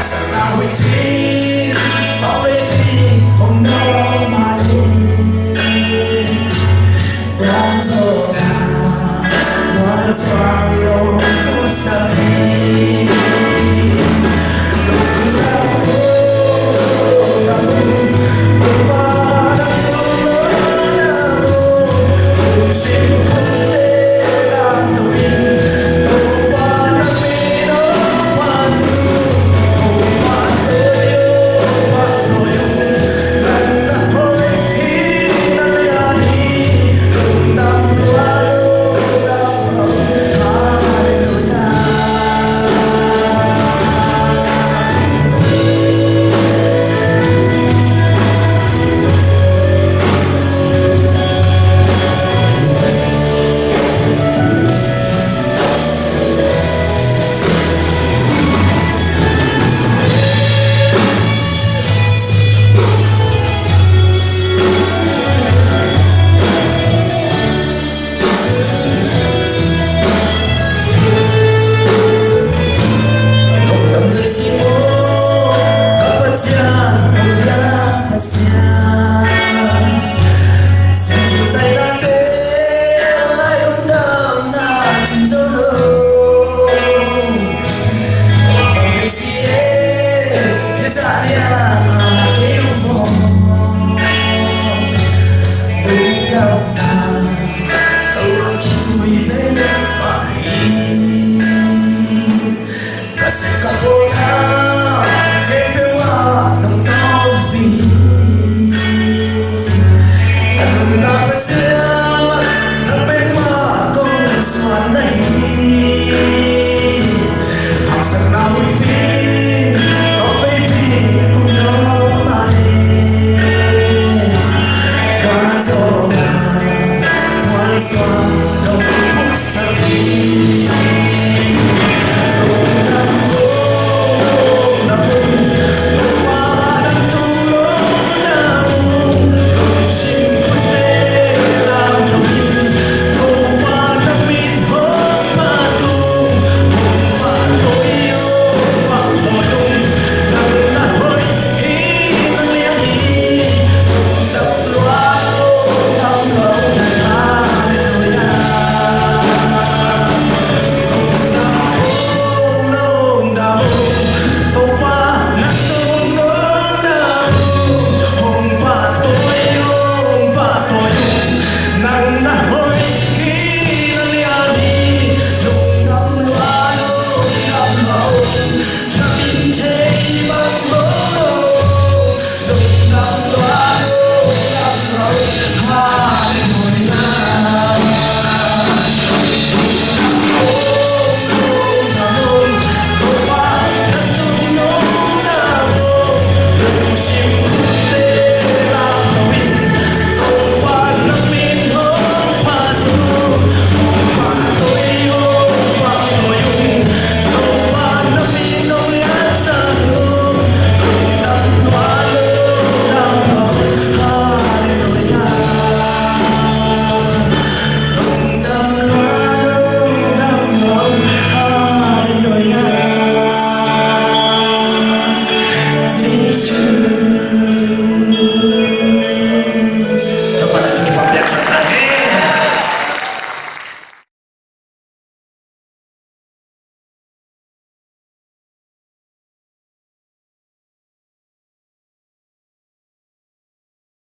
Sao nào huynh đi tỏ về đi hôm đó mà đi đang gió thả ngoan xoàng lối phút xa đi lúc đang mơ đang mừng buồn ba đang thương lỡ nhà mơ cùng xin phút tê làm đầu yên tổ ba đang mi đó qua tư cùng ba tôi yêu ba tôi yêu đang đã hơi ý đang lea đi lúc đang loa lô đang mơ Hallelujah. Kasihan, panggilan, pasihan Xin Chúa dạy ta tên lại đúng đậm na trên dấu lâu Một bằng về si thế ra đi cái đúng vòng Đúng đậm ta, câu ước chỉ thui bên mà hi Cả sẽ cả vô tha